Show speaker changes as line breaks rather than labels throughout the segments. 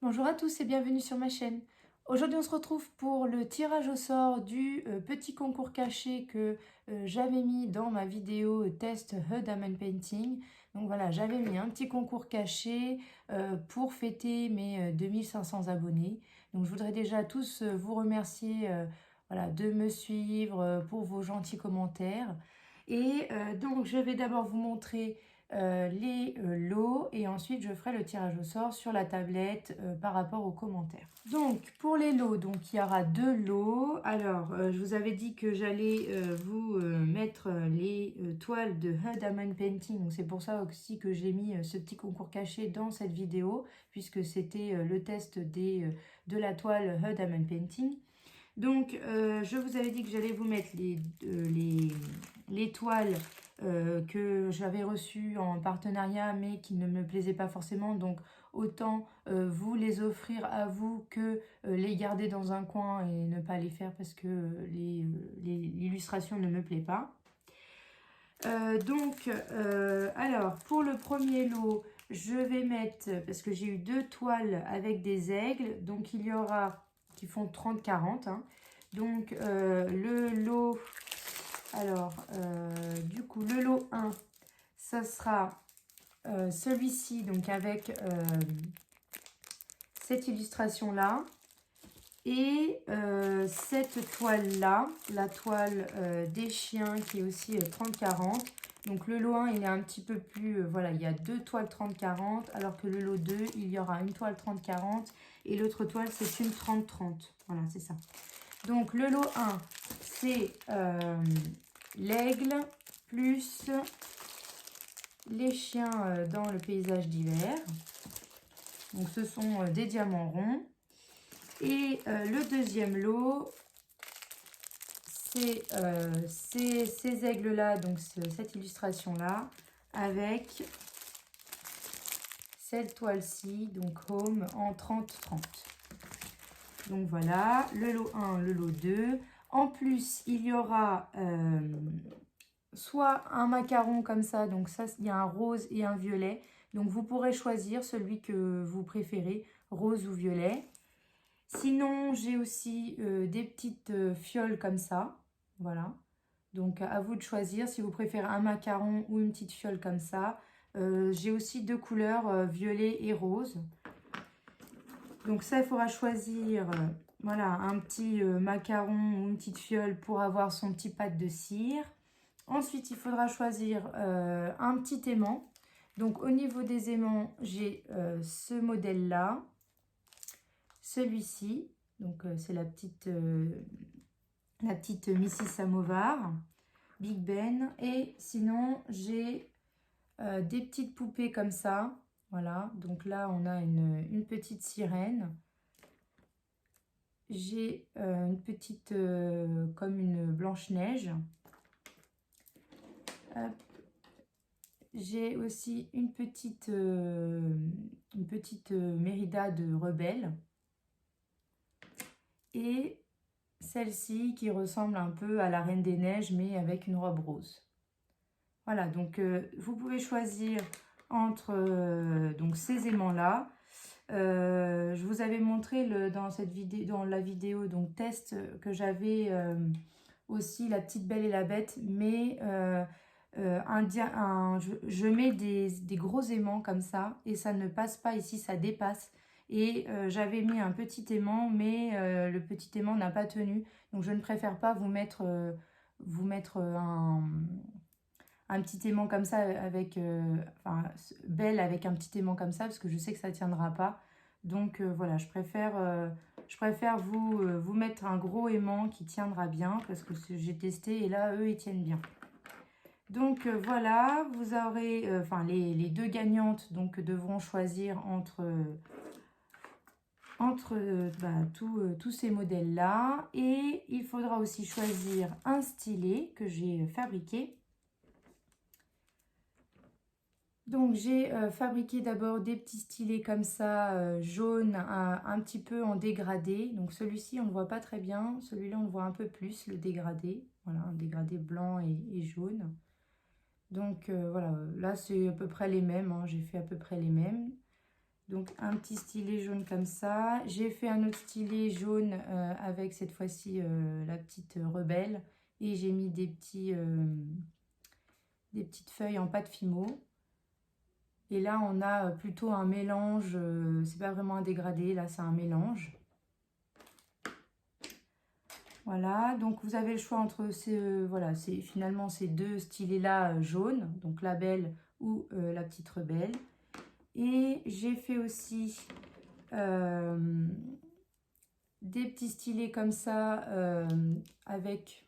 Bonjour à tous et bienvenue sur ma chaîne. Aujourd'hui on se retrouve pour le tirage au sort du petit concours caché que j'avais mis dans ma vidéo test A Diamond Painting. Donc voilà, j'avais mis un petit concours caché pour fêter mes 2500 abonnés. Donc je voudrais déjà tous vous remercier voilà, de me suivre pour vos gentils commentaires. Et donc je vais d'abord vous montrer les lots et ensuite je ferai le tirage au sort sur la tablette par rapport aux commentaires. Donc pour les lots, donc il y aura deux lots. Alors je vous avais dit que j'allais vous mettre les toiles de A Diamond Painting. Donc c'est pour ça aussi que j'ai mis ce petit concours caché dans cette vidéo puisque c'était le test de la toile A Diamond Painting. Donc, je vous avais dit que j'allais vous mettre les toiles que j'avais reçues en partenariat, mais qui ne me plaisaient pas forcément. Donc, autant vous les offrir à vous que les garder dans un coin et ne pas les faire parce que l'illustration ne me plaît pas. Alors, pour le premier lot, je vais mettre, parce que j'ai eu deux toiles avec des aigles, donc il y aura qui font 30-40. Hein. Donc, le lot, alors, du coup, le lot 1, ça sera celui-ci, donc avec cette illustration-là. Et cette toile-là, la toile des chiens qui est aussi 30-40. Donc le lot 1, il est un petit peu plus... voilà, il y a deux toiles 30-40, alors que le lot 2, il y aura une toile 30-40 et l'autre toile, c'est une 30-30. Voilà, c'est ça. Donc le lot 1, c'est l'aigle plus les chiens dans le paysage d'hiver. Donc ce sont des diamants ronds. Et le deuxième lot, c'est ces aigles-là, donc cette illustration-là, avec cette toile-ci, donc Home, en 30-30. Donc voilà, le lot 1, le lot 2. En plus, il y aura soit un macaron comme ça, donc ça, il y a un rose et un violet. Donc vous pourrez choisir celui que vous préférez, rose ou violet. Sinon, j'ai aussi des petites fioles comme ça. Voilà. Donc, à vous de choisir si vous préférez un macaron ou une petite fiole comme ça. J'ai aussi deux couleurs, violet et rose. Donc, ça, il faudra choisir voilà, un petit macaron ou une petite fiole pour avoir son petit pad de cire. Ensuite, il faudra choisir un petit aimant. Donc, au niveau des aimants, j'ai ce modèle-là. Celui-ci, donc c'est la petite Missy Samovar, Big Ben. Et sinon, j'ai des petites poupées comme ça. Voilà, donc là, on a une petite sirène. J'ai une petite, comme une Blanche-Neige. J'ai aussi une petite Mérida de Rebelle. Et celle-ci qui ressemble un peu à la Reine des Neiges, mais avec une robe rose. Voilà, donc vous pouvez choisir entre donc ces aimants-là. Je vous avais montré dans la vidéo donc test que j'avais aussi la petite Belle et la Bête, mais je mets des gros aimants comme ça et ça ne passe pas ici, ça dépasse. Et j'avais mis un petit aimant, mais le petit aimant n'a pas tenu. Donc je ne préfère pas vous mettre un petit aimant comme ça avec enfin belle avec un petit aimant comme ça parce que je sais que ça tiendra pas. Donc voilà, je préfère vous mettre un gros aimant qui tiendra bien parce que j'ai testé et là eux ils tiennent bien. Donc voilà, vous aurez enfin les deux gagnantes donc devront choisir entre tous ces modèles là, et il faudra aussi choisir un stylet que j'ai fabriqué. Donc j'ai fabriqué d'abord des petits stylets comme ça, jaunes, un petit peu en dégradé. Donc celui-ci on ne voit pas très bien, celui-là on le voit un peu plus, le dégradé. Voilà, un dégradé blanc et jaune. Donc voilà, là c'est à peu près les mêmes, hein, j'ai fait à peu près les mêmes. Donc un petit stylet jaune comme ça. J'ai fait un autre stylet jaune avec cette fois-ci la petite rebelle. Et j'ai mis des petites feuilles en pâte Fimo. Et là on a plutôt un mélange, c'est pas vraiment un dégradé, là c'est un mélange. Voilà, donc vous avez le choix entre voilà, finalement ces deux stylets-là jaunes, donc la belle ou la petite rebelle. Et j'ai fait aussi des petits stylets comme ça avec,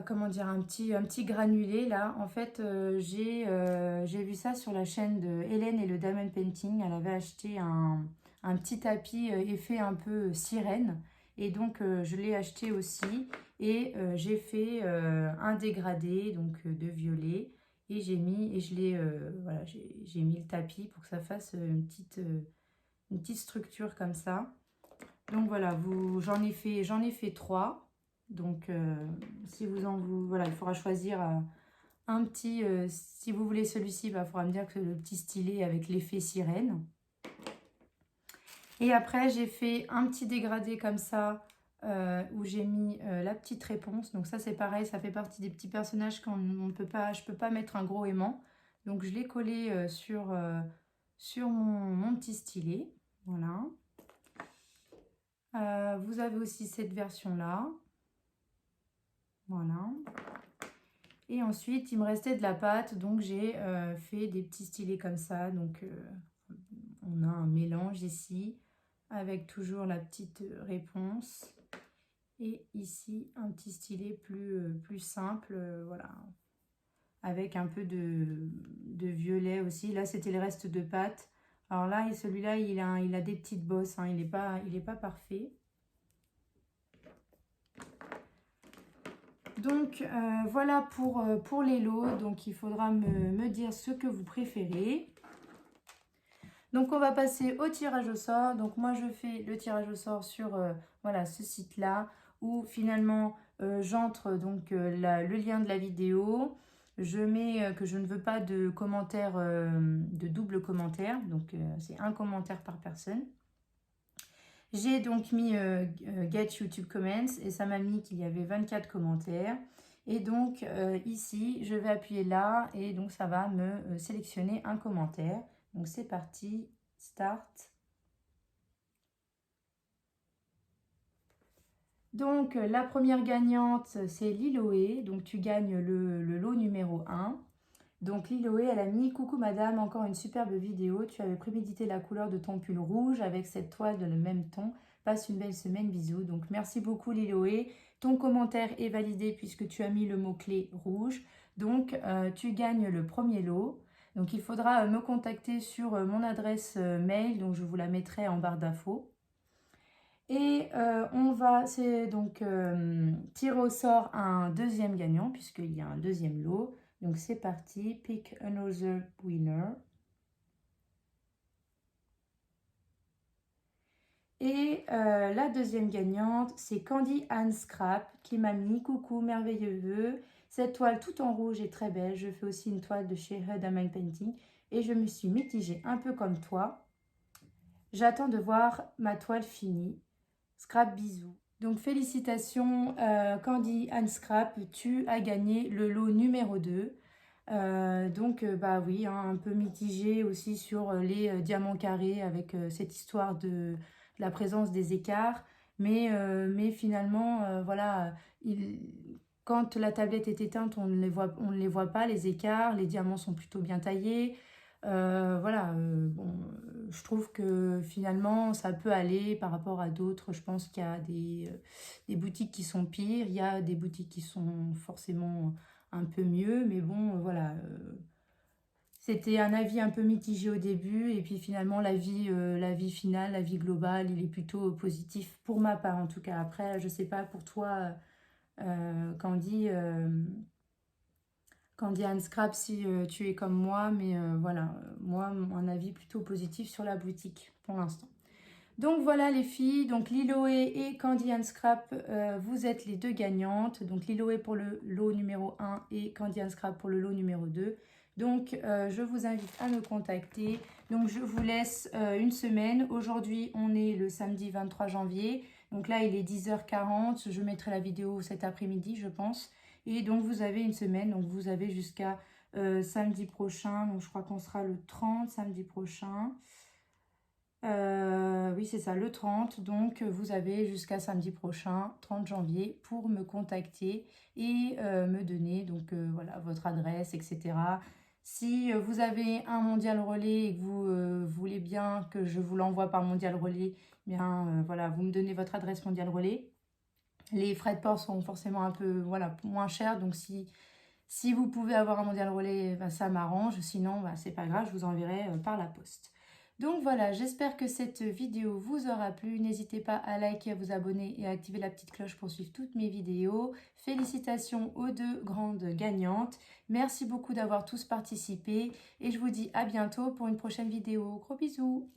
comment dire, un petit granulé là. En fait, j'ai vu ça sur la chaîne de Hélène et le Diamond Painting. Elle avait acheté un petit tapis effet un peu sirène. Et donc, je l'ai acheté aussi. Et j'ai fait un dégradé donc de violet. Et j'ai mis, voilà, j'ai mis le tapis pour que ça fasse une petite structure comme ça. Donc voilà, j'en ai fait 3. Donc si voilà, il faudra choisir un petit, si vous voulez celui-ci, il faudra me dire que le petit stylet avec l'effet sirène. Et après, j'ai fait un petit dégradé comme ça, où j'ai mis la petite réponse. Donc ça, c'est pareil, ça fait partie des petits personnages qu'on ne peut pas, je peux pas mettre un gros aimant. Donc je l'ai collé sur mon petit stylet. Voilà. Vous avez aussi cette version-là. Voilà. Et ensuite, il me restait de la pâte, donc j'ai fait des petits stylets comme ça. Donc, on a un mélange ici, avec toujours la petite réponse. Et ici, un petit stylet plus simple, voilà. Avec un peu de violet aussi. Là, c'était le reste de pâte. Alors là, celui-là, il a des petites bosses, hein. Il n'est pas parfait. Donc voilà pour les lots. Donc il faudra me dire ce que vous préférez. Donc on va passer au tirage au sort. Donc moi je fais le tirage au sort sur voilà, ce site-là où finalement j'entre donc le lien de la vidéo. Je mets que je ne veux pas de commentaires, de double commentaire. Donc c'est un commentaire par personne. J'ai donc mis Get YouTube Comments et ça m'a mis qu'il y avait 24 commentaires. Et donc ici, je vais appuyer là et donc ça va me sélectionner un commentaire. Donc c'est parti, Start. Donc la première gagnante, c'est Liloé. Donc tu gagnes le lot numéro 1. Donc Liloé, elle a mis « Coucou madame, encore une superbe vidéo. Tu avais prémédité la couleur de ton pull rouge avec cette toile de le même ton. Passe une belle semaine, bisous. » Donc merci beaucoup Liloé. Ton commentaire est validé puisque tu as mis le mot-clé rouge. Donc tu gagnes le premier lot. Donc il faudra me contacter sur mon adresse mail. Donc je vous la mettrai en barre d'infos. Et c'est donc tirer au sort un deuxième gagnant puisqu'il y a un deuxième lot. Donc c'est parti, pick another winner. Et la deuxième gagnante, c'est Candy Anne Scrap qui m'a mis « Coucou, merveilleux vœu. Cette toile tout en rouge est très belle. Je fais aussi une toile de chez Her Diamond Painting et je me suis mitigée un peu comme toi. J'attends de voir ma toile finie. Scrap, bisous. » Donc félicitations Candy Anne Scrap, tu as gagné le lot numéro 2. Donc bah oui, hein, un peu mitigé aussi sur les diamants carrés avec cette histoire de la présence des écarts. Mais finalement, voilà, quand la tablette est éteinte, on ne les voit pas, les écarts. Les diamants sont plutôt bien taillés. Voilà, bon, je trouve que finalement ça peut aller par rapport à d'autres. Je pense qu'il y a des boutiques qui sont pires, il y a des boutiques qui sont forcément un peu mieux, mais bon, voilà. C'était un avis un peu mitigé au début, et puis finalement l'avis finale, l'avis global, il est plutôt positif pour ma part en tout cas. Après, je sais pas pour toi, Candy. Candy Anne Scrap, si tu es comme moi, mais voilà, moi, un avis plutôt positif sur la boutique pour l'instant. Donc voilà les filles, donc Liloé et Candy and Scrap, vous êtes les deux gagnantes. Donc Liloé pour le lot numéro 1 et Candy and Scrap pour le lot numéro 2. Donc je vous invite à me contacter. Donc je vous laisse une semaine. Aujourd'hui on est le samedi 23 janvier. Donc là il est 10h40. Je mettrai la vidéo cet après-midi je pense. Et donc vous avez une semaine. Donc vous avez jusqu'à samedi prochain. Donc je crois qu'on sera le 30 samedi prochain. Oui, c'est ça, le 30. Donc, vous avez jusqu'à samedi prochain, 30 janvier, pour me contacter et me donner donc voilà, votre adresse, etc. Si vous avez un mondial relais et que vous voulez bien que je vous l'envoie par mondial relais, bien voilà, vous me donnez votre adresse mondial relais. Les frais de port seront forcément un peu voilà, moins chers. Donc, si vous pouvez avoir un mondial relais, ben, ça m'arrange. Sinon, ben, c'est pas grave, je vous enverrai par la poste. Donc voilà, j'espère que cette vidéo vous aura plu. N'hésitez pas à liker, à vous abonner et à activer la petite cloche pour suivre toutes mes vidéos. Félicitations aux deux grandes gagnantes. Merci beaucoup d'avoir tous participé et je vous dis à bientôt pour une prochaine vidéo. Gros bisous!